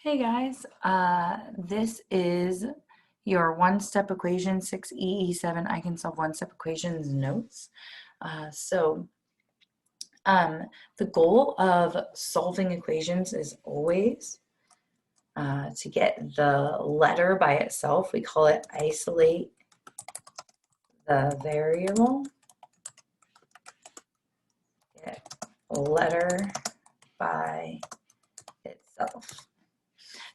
Hey guys, this is your one-step equation 6EE7 I can solve one-step equations notes. So the goal of solving equations is always to get the letter by itself. We call it isolate the variable. Get a letter by itself.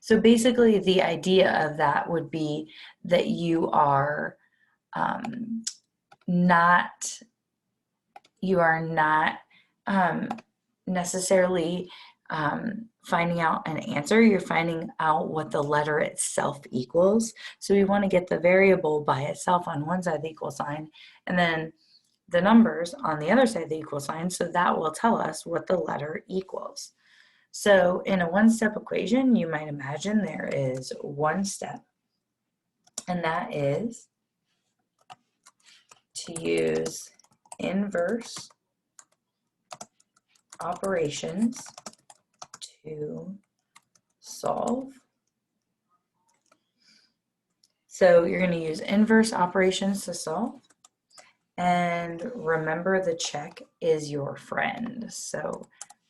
So basically the idea of that would be that you are not necessarily finding out an answer. You're finding out what the letter itself equals. So we want to get the variable by itself on one side of the equal sign, and then the numbers on the other side of the equal sign, so that will tell us what the letter equals. So in a one-step equation, you might imagine there is one step, and that is to use inverse operations to solve. So you're going to use inverse operations to solve. And remember, the check is your friend. So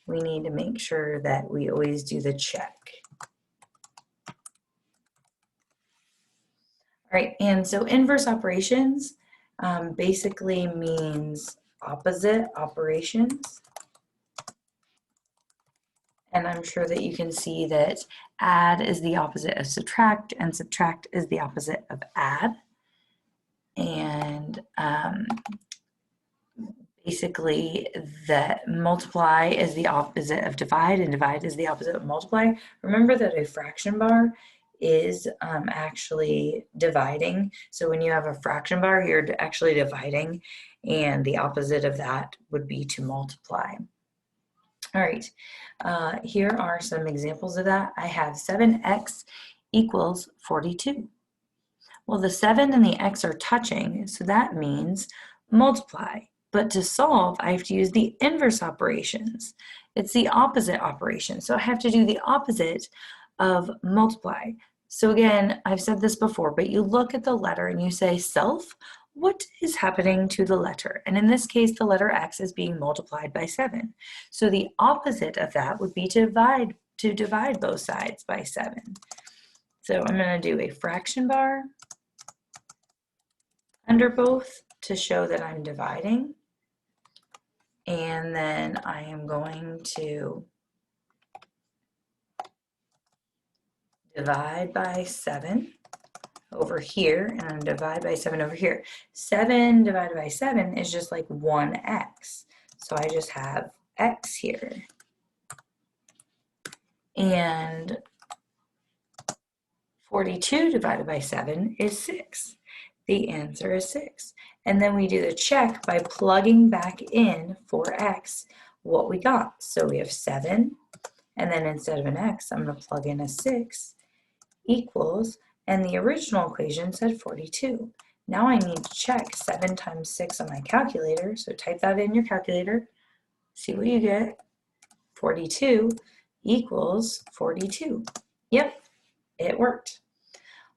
we need to make sure that we always do the check. All right, and so inverse operations basically means opposite operations. And I'm sure that you can see that add is the opposite of subtract, and subtract is the opposite of add. And basically that multiply is the opposite of divide, and divide is the opposite of multiply. Remember that a fraction bar is actually dividing. So when you have a fraction bar, you're actually dividing, and the opposite of that would be to multiply. All right, here are some examples of that. I have 7x equals 42. Well, the 7 and the x are touching, so that means multiply. But to solve, I have to use the inverse operations. It's the opposite operation, so I have to do the opposite of multiply. So again, I've said this before, but you look at the letter and you say, self, what is happening to the letter? And in this case, the letter x is being multiplied by 7. So the opposite of that would be to divide both sides by 7. So I'm going to do a fraction bar under both to show that I'm dividing. And then I am going to divide by 7 over here, and divide by 7 over here. 7 divided by 7 is just like 1x. So I just have x here. And 42 divided by 7 is 6. The answer is 6. And then we do the check by plugging back in for x what we got. So we have 7, and then instead of an x, I'm going to plug in a 6 equals, and the original equation said 42. Now I need to check 7 times 6 on my calculator, so type that in your calculator, see what you get. 42 equals 42. Yep, it worked.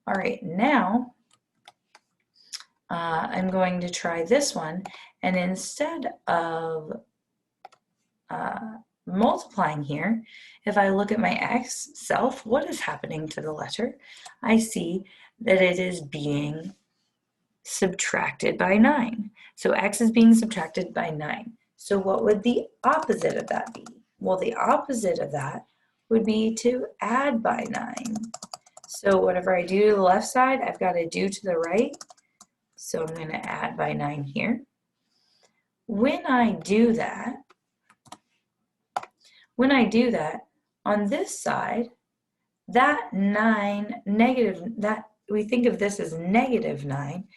All right, now I'm going to try this one, and instead of multiplying here, if I look at my x self, what is happening to the letter? I see that it is being subtracted by 9. So x is being subtracted by 9. So what would the opposite of that be? Well, the opposite of that would be to add by 9. So whatever I do to the left side, I've got to do to the right. So I'm going to add by 9 here. When I do that, on this side, that 9 negative, that we think of this as negative 9,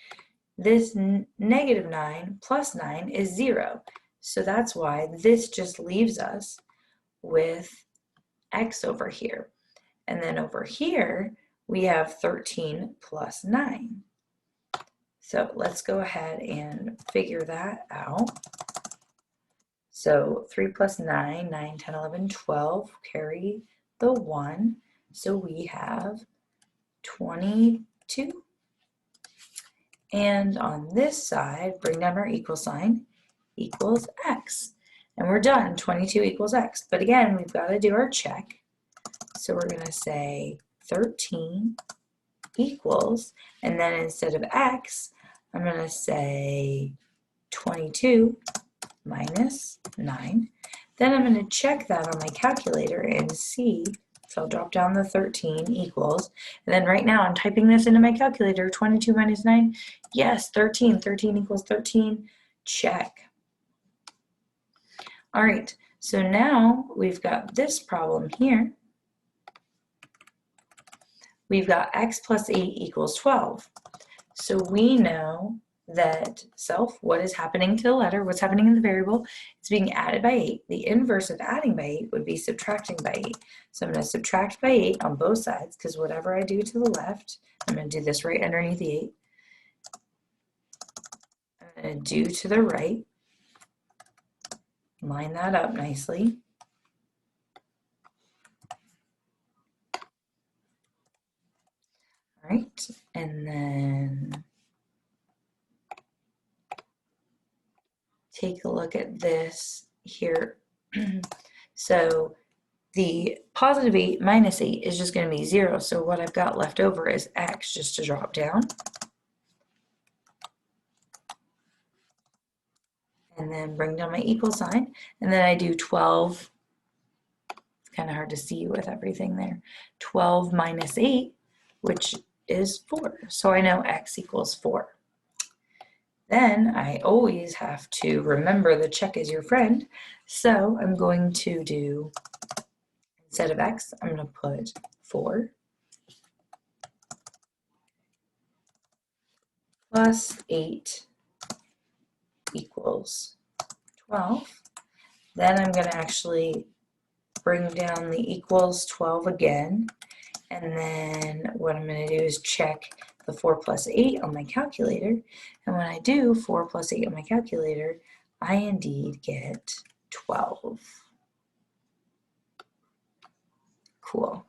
this negative 9 plus 9 is 0. So that's why this just leaves us with x over here. And then over here, we have 13 plus 9. So let's go ahead and figure that out. So 3 plus 9, 9, 10, 11, 12, carry the 1. So we have 22. And on this side, bring down our equal sign, equals x. And we're done, 22 equals x. But again, we've got to do our check. So we're going to say 13 equals, and then instead of x, I'm going to say 22 minus 9. Then I'm going to check that on my calculator and see. So I'll drop down the 13 equals, and then right now I'm typing this into my calculator, 22 minus 9, yes, 13, 13 equals 13, check. All right, so now we've got this problem here. We've got x plus 8 equals 12. So we know that what is happening to the letter, what's happening in the variable, it's being added by 8. The inverse of adding by 8 would be subtracting by 8. So I'm going to subtract by 8 on both sides, because whatever I do to the left, I'm going to do this right underneath the 8. I'm going to do to the right. Line that up nicely. All right, and then take a look at this here. So the positive 8 minus 8 is just going to be 0. So what I've got left over is x just to drop down. And then bring down my equal sign. And then I do 12. It's kind of hard to see with everything there. 12 minus 8, which is 4. So I know x equals 4. Then I always have to remember the check is your friend. So I'm going to do, instead of x, I'm going to put 4 plus 8 equals 12. Then I'm going to actually bring down the equals 12 again. And then what I'm going to do is check the 4 plus 8 on my calculator. And when I do 4 plus 8 on my calculator, I indeed get 12. Cool.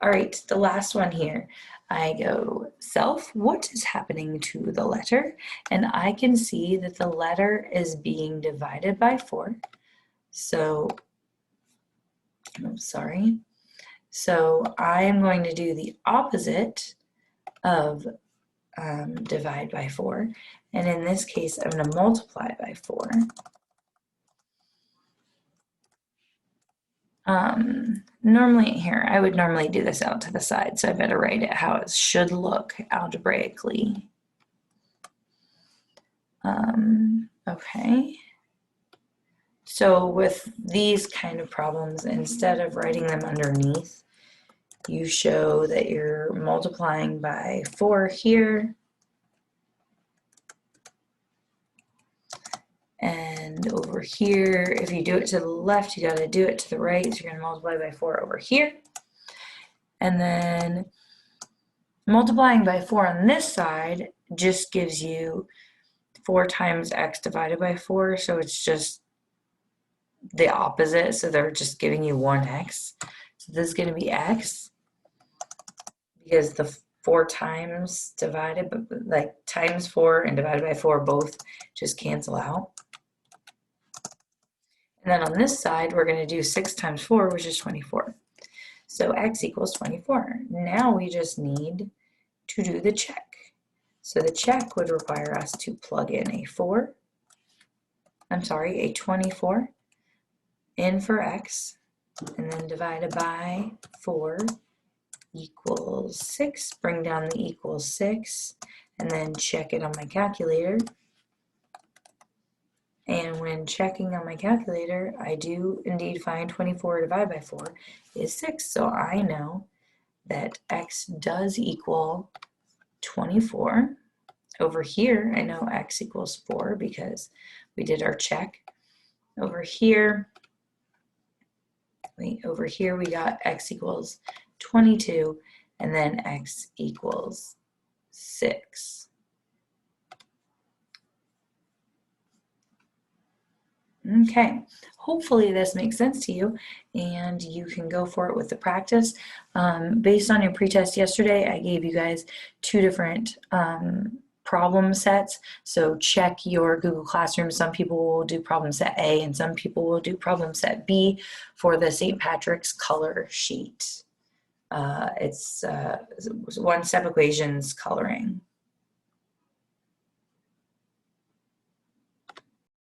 All right, the last one here. I go self, what is happening to the letter? And I can see that the letter is being divided by 4. So, I'm sorry. So I am going to do the opposite of divide by 4. And in this case, I'm going to multiply by 4. Normally here, I would normally do this out to the side, so I better write it how it should look algebraically. Okay. So with these kind of problems, instead of writing them underneath, you show that you're multiplying by 4 here. And over here, if you do it to the left, you got to do it to the right. So you're going to multiply by 4 over here. And then multiplying by 4 on this side just gives you 4 times x divided by 4. So it's just the opposite. So they're just giving you 1x. So this is going to be x because the 4 times divided, but like times 4 and divided by 4 both just cancel out. And then on this side, we're going to do 6 times 4, which is 24. So x equals 24. Now we just need to do the check. So the check would require us to plug in a 24 in for x, and then divided by 4 equals 6. Bring down the equals 6, and then check it on my calculator. And when checking on my calculator, I do indeed find 24 divided by 4 is 6. So I know that x does equal 24. Over here, I know x equals 4 because we did our check. Over here, we got x equals 22, and then x equals 6. Okay, hopefully this makes sense to you and you can go for it with the practice. Based on your pretest yesterday, I gave you guys two different problem sets. So check your Google Classroom. Some people will do problem set A and some people will do problem set B for the St. Patrick's color sheet. It's one-step equations coloring.